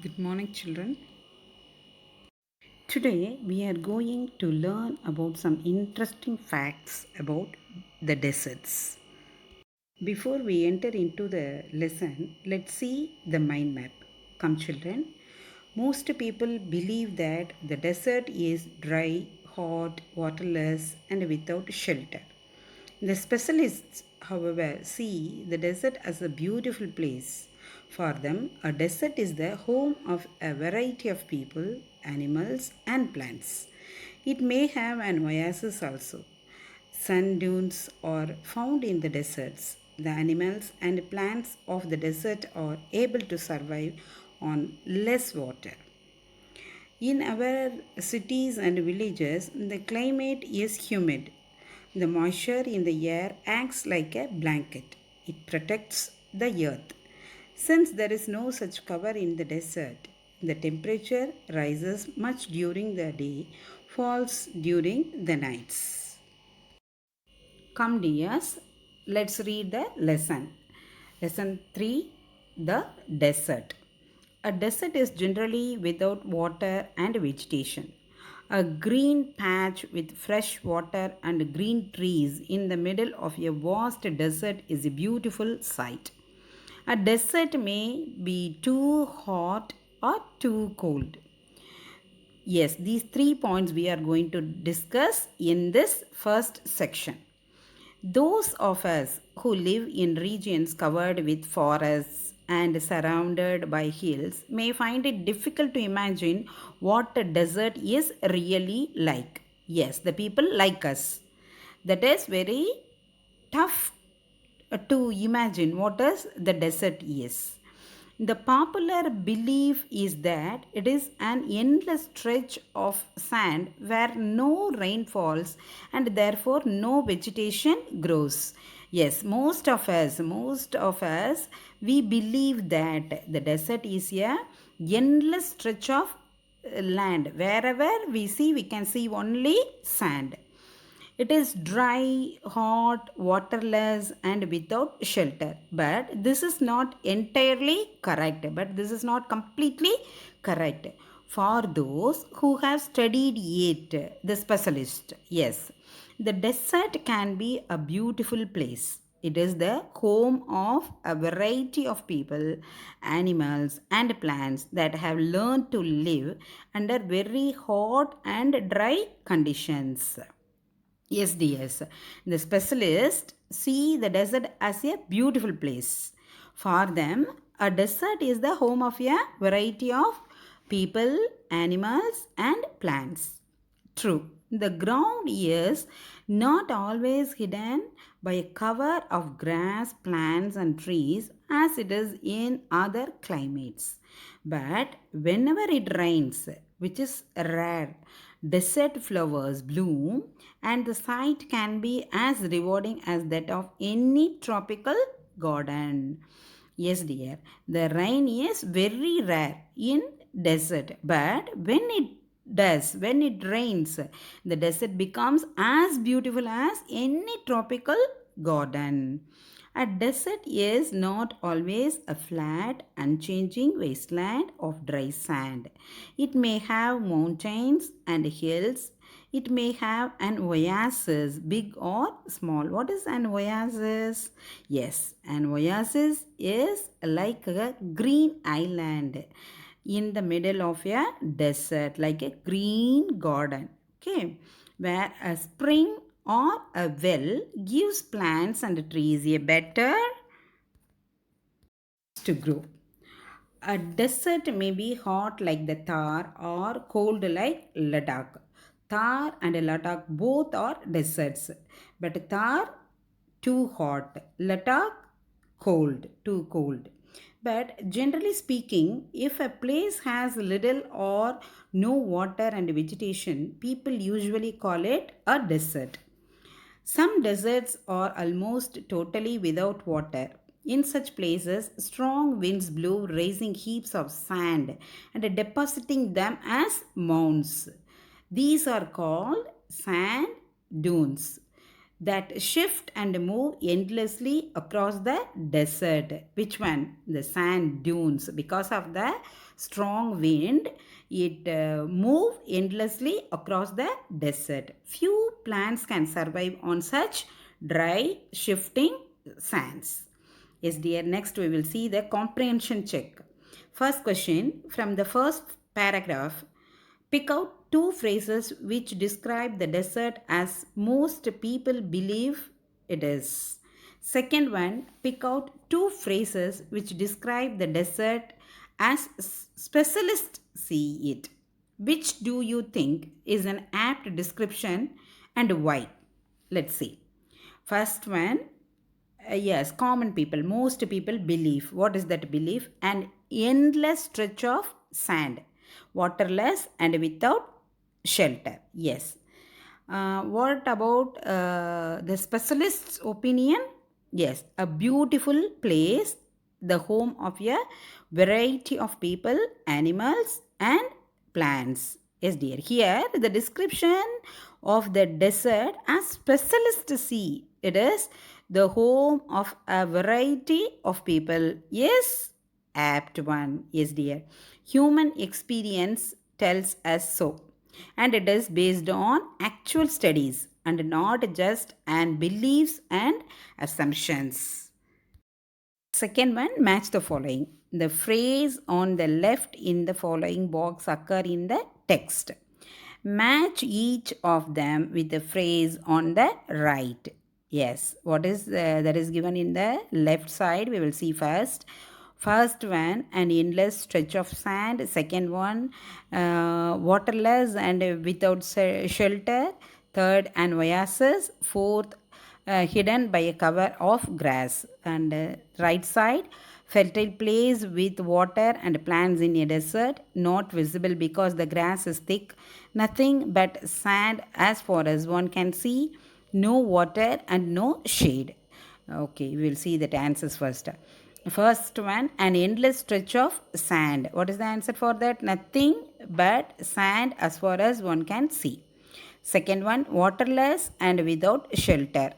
Good morning, children. Today we are going to learn about some interesting facts about the deserts. Before we enter into the lesson, let's see the mind map. Come, children. Most people believe that the desert is dry, hot, waterless, and without shelter. The specialists, however, see the desert as a beautiful place. For them, a desert is the home of a variety of people, animals, and plants. It may have an oasis also. Sand dunes are found in the deserts. The animals and plants of the desert are able to survive on less water. In our cities and villages, the climate is humid. The moisture in the air acts like a blanket. It protects the earth. Since there is no such cover in the desert, the temperature rises much during the day, falls during the nights. Come, dears, let's read the lesson. Lesson 3, the desert. A desert is generally without water and vegetation. A green patch with fresh water and green trees in the middle of a vast desert is a beautiful sight. A desert may be too hot or too cold. Yes, these 3 points we are going to discuss in this first section. Those of us who live in regions covered with forests and surrounded by hills may find it difficult to imagine what a desert is really like. Yes, the people like us. That is very tough to imagine what is the desert is. The popular belief is that it is an endless stretch of sand where no rain falls and therefore no vegetation grows. Yes, most of us, we believe that the desert is a endless stretch of land. Wherever we see, we can see only sand. It is dry, hot, waterless, and without shelter. But this is not entirely correct. But this is not completely correct. For those who have studied it, the specialist, yes, the desert can be a beautiful place. It is the home of a variety of people, animals, and plants that have learned to live under very hot and dry conditions. Yes, DS. The specialists see the desert as a beautiful place. For them, a desert is the home of a variety of people, animals, and plants. True, the ground is not always hidden by a cover of grass, plants, and trees as it is in other climates. But whenever it rains, which is rare, desert flowers bloom, and the sight can be as rewarding as that of any tropical garden. Yes, dear, the rain is very rare in desert, but when it rains, the desert becomes as beautiful as any tropical garden. A desert is not always a flat, unchanging wasteland of dry sand. It may have mountains and hills. It may have an oasis, big or small. What is an oasis? Yes, an oasis is like a green island in the middle of a desert, like a green garden. Okay, where a spring or a well gives plants and trees a better to grow. A desert may be hot like the Thar or cold like Ladakh. Thar and Ladakh both are deserts, but Thar too hot, Ladakh cold, too cold. But generally speaking, if a place has little or no water and vegetation, people usually call it a desert. Some deserts are almost totally without water. In such places, strong winds blow, raising heaps of sand and depositing them as mounds. These are called sand dunes. that shift and move endlessly across the desert. Which one? The sand dunes. Because of the strong wind, it move endlessly across the desert. Few plants can survive on such dry, shifting sands. Yes, dear. Next, we will see the comprehension check. First question from the first paragraph. Pick out two phrases which describe the desert as most people believe it is. Second one, pick out two phrases which describe the desert as specialists see it. Which do you think is an apt description and why? Let's see. First one, yes, common people, most people believe. What is that belief? An endless stretch of sand, waterless and without shelter. Yes. What about the specialist's opinion? Yes, a beautiful place, the home of a variety of people, animals, and plants. Yes, dear. Here, the description of the desert as specialists see it is the home of a variety of people. Yes, apt one. Yes, dear. Human experience tells us so, and it is based on actual studies and not just and beliefs and assumptions. Second one, match the following. The phrase on the left in the following box occur in the text. Match each of them with the phrase on the right. Yes, what is that is given in the left side? We will see first. First one, an endless stretch of sand. Second one, waterless and without shelter. Third, an oasis. Fourth, hidden by a cover of grass. And right side, fertile place with water and plants in a desert, not visible because the grass is thick, nothing but sand as far as one can see, no water and no shade. Okay, we will see the answers first. First one, an endless stretch of sand. What is the answer for that? Nothing but sand as far as one can see. Second one, waterless and without shelter.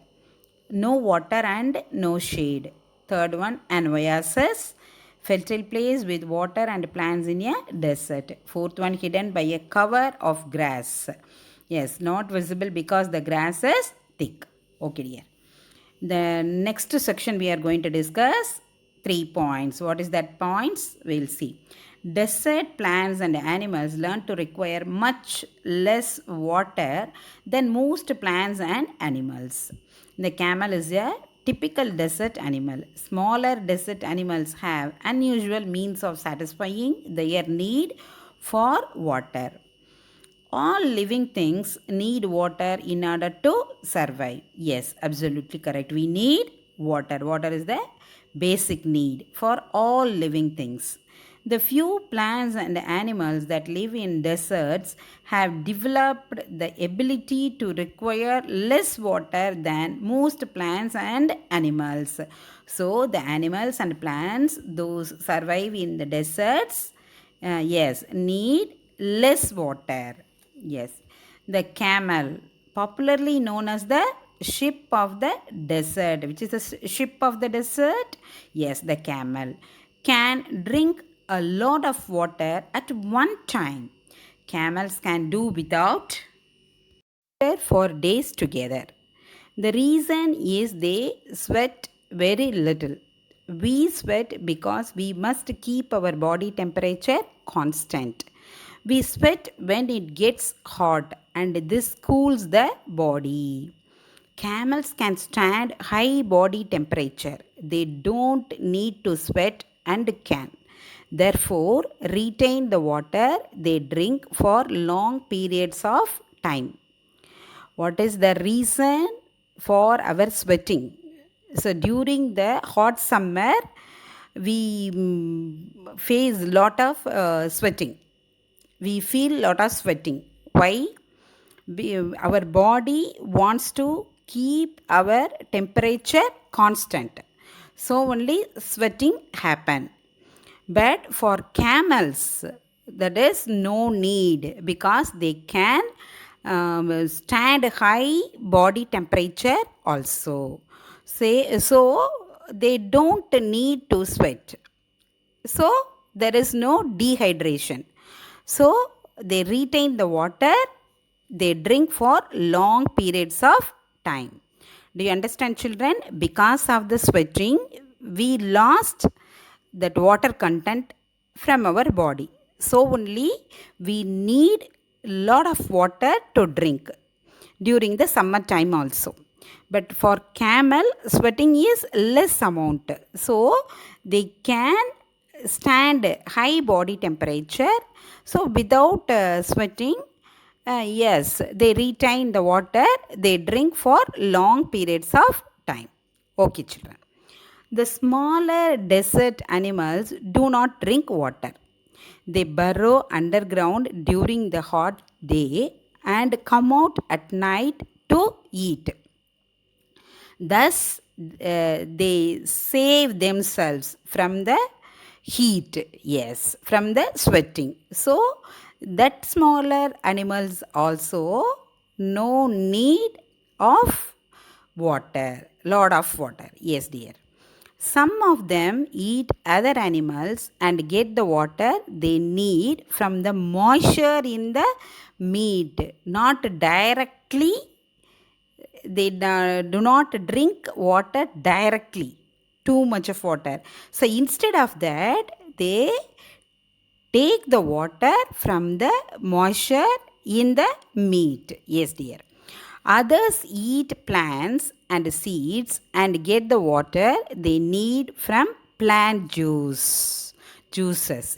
No water and no shade. Third one, an oasis. Fertile place with water and plants in a desert. Fourth one, hidden by a cover of grass. Yes, not visible because the grass is thick. Okay, dear. The next section we are going to discuss 3 points. What is that points? We'll see. Desert plants and animals learn to require much less water than most plants and animals. The camel is a typical desert animal. Smaller desert animals have unusual means of satisfying their need for water. All living things need water in order to survive. Yes, absolutely correct. We need water. Water is the basic need for all living things. The few plants and animals that live in deserts have developed the ability to require less water than most plants and animals. So, the animals and plants, those survive in the deserts, yes, need less water. Yes, the camel, popularly known as the ship of the desert. Which is the ship of the desert? Yes, the camel can drink a lot of water at one time. Camels can do without water for days together. The reason is they sweat very little. We sweat because we must keep our body temperature constant. We sweat when it gets hot and this cools the body. Camels can stand high body temperature. They don't need to sweat and can. Therefore, retain the water they drink for long periods of time. What is the reason for our sweating? So, during the hot summer, we face lot of sweating. We feel lot of sweating. Why? Our body wants to keep our temperature constant, so only sweating happen. But for camels, that is no need because they can stand high body temperature also. So they don't need to sweat. So there is no dehydration. So they retain the water, they drink for long periods of time. Do you understand, children? Because of the sweating, we lost that water content from our body. So only we need lot of water to drink during the summer time also. But for camel, sweating is less amount. So they can stand high body temperature. So without sweating, yes, they retain the water, they drink for long periods of time. Okay, children. The smaller desert animals do not drink water. They burrow underground during the hot day and come out at night to eat. Thus, they save themselves from the heat, yes, from the sweating. So, that smaller animals also no need of water, lot of water. Yes, dear. Some of them eat other animals and get the water they need from the moisture in the meat, not directly. They do not drink water directly, too much of water. So instead of that, they take the water from the moisture in the meat. Yes, dear. Others eat plants and seeds and get the water they need from plant juices.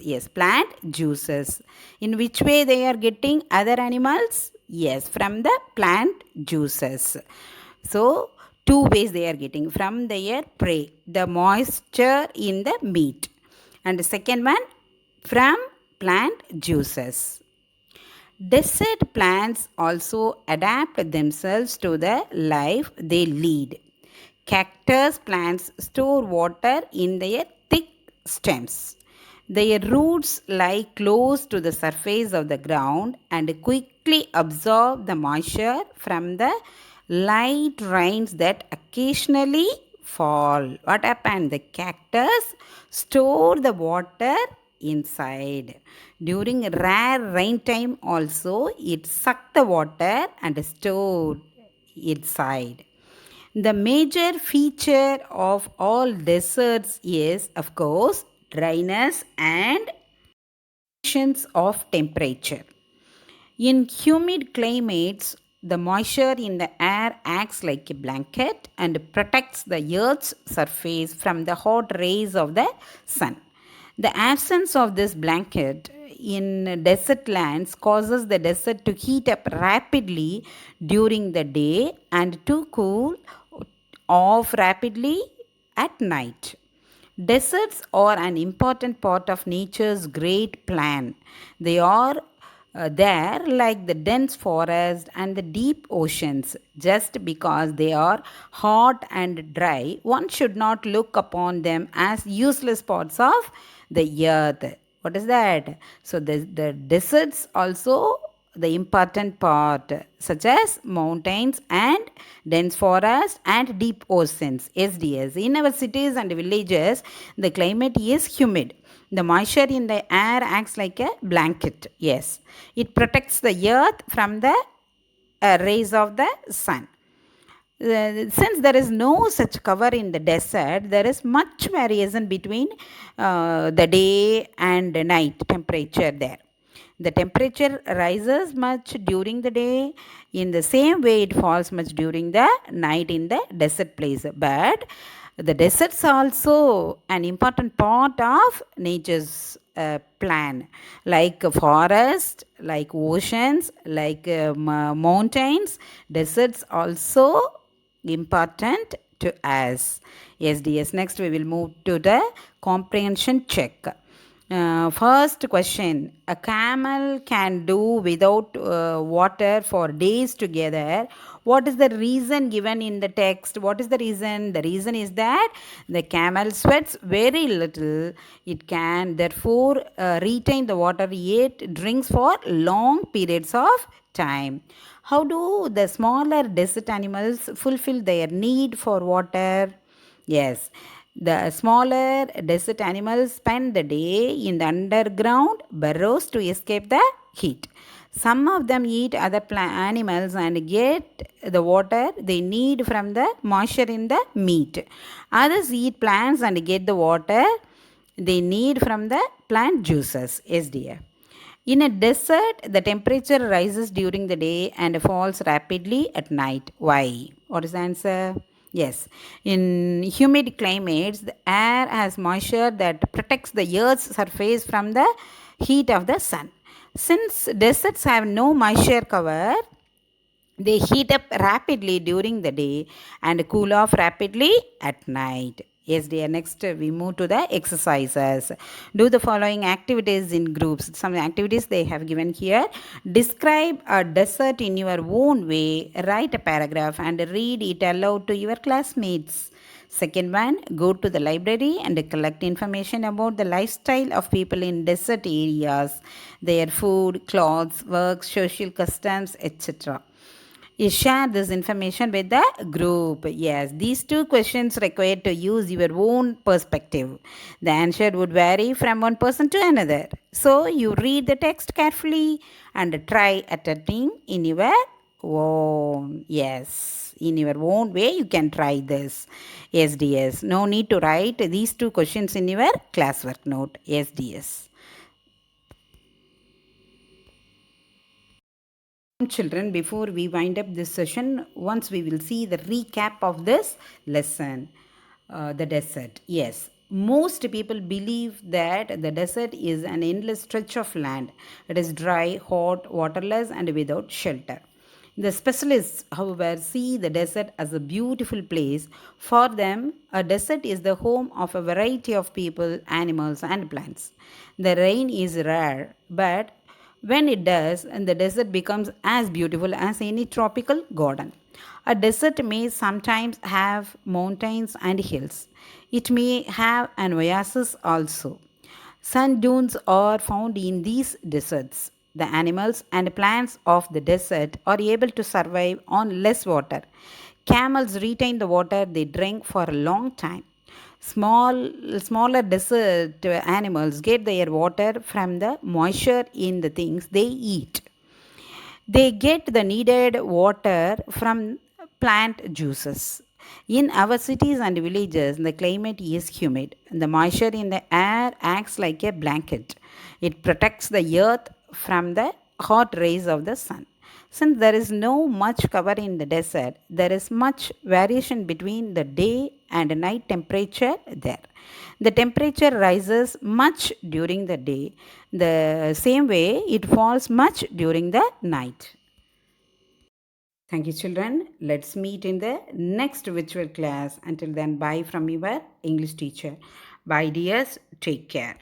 Yes, plant juices. In which way they are getting other animals? Yes, from the plant juices. So two ways they are getting: from their prey, the moisture in the meat, and the second one from plant juices. Desert plants also adapt themselves to the life they lead. Cactus plants store water in their thick stems. Their roots lie close to the surface of the ground and quickly absorb the moisture from the light rains that occasionally fall. What happened? The cactus store the water inside. During rare rain time also, it suck the water and store inside. The major feature of all deserts is, of course, dryness and fluctuations of temperature. In humid climates, the moisture in the air acts like a blanket and protects the earth's surface from the hot rays of the sun. The absence of this blanket in desert lands causes the desert to heat up rapidly during the day and to cool off rapidly at night. Deserts are an important part of nature's great plan. They are there like the dense forest and the deep oceans. Just because they are hot and dry, one should not look upon them as useless parts of the earth. What is that? So the deserts also the important part, such as mountains and dense forest and deep oceans. SDS. In our cities and villages, the climate is humid. The moisture in the air acts like a blanket. Yes, it protects the earth from the rays of the sun. Since there is no such cover in the desert, there is much variation between the day and night temperature there. The temperature rises much during the day, in the same way it falls much during the night in the desert place. But the deserts are also an important part of nature's plan, like a forest, like oceans, like mountains. Deserts also important to us. Yes, DS. Next, we will move to the comprehension check. First question: a camel can do without water for days together. What is the reason given in the text? What is the reason? The reason is that the camel sweats very little. It can therefore retain the water, yet drinks for long periods of time. How do the smaller desert animals fulfill their need for water? Yes, the smaller desert animals spend the day in the underground burrows to escape the heat. Some of them eat other animals and get the water they need from the moisture in the meat. Others eat plants and get the water they need from the plant juices. Yes, dear. In a desert, the temperature rises during the day and falls rapidly at night. Why? What is the answer? Yes. In humid climates, the air has moisture that protects the earth's surface from the heat of the sun. Since deserts have no moisture cover, they heat up rapidly during the day and cool off rapidly at night. Yes, dear. Next, we move to the exercises. Do the following activities in groups. Some activities they have given here. Describe a desert in your own way. Write a paragraph and read it aloud to your classmates. Second one, go to the library and collect information about the lifestyle of people in desert areas, their food, clothes, work, social customs, etc. You share this information with the group. Yes, these two questions require to use your own perspective. The answer would vary from one person to another. So you read the text carefully and try attempting in your own. Yes, in your own way you can try this. SDS. No need to write these two questions in your classwork note. SDS. Children, before we wind up this session, once we will see the recap of this lesson. The desert. Yes, most people believe that the desert is an endless stretch of land. It is dry, hot, waterless, and without shelter. The specialists, however, see the desert as a beautiful place. For them, a desert is the home of a variety of people, animals, and plants. The rain is rare, but when it does, and the desert becomes as beautiful as any tropical garden. A desert may sometimes have mountains and hills. It may have an oasis also. Sand dunes are found in these deserts. The animals and plants of the desert are able to survive on less water. Camels retain the water they drink for a long time. Smaller desert animals get their water from the moisture in the things they eat. They get the needed water from plant juices. In our cities and villages, the climate is humid. The moisture in the air acts like a blanket. It protects the earth from the hot rays of the sun. Since there is no much cover in the desert, there is much variation between the day and night temperature there. The temperature rises much during the day. The same way it falls much during the night. Thank you, children. Let's meet in the next virtual class. Until then, bye from your English teacher. Bye, dears. Take care.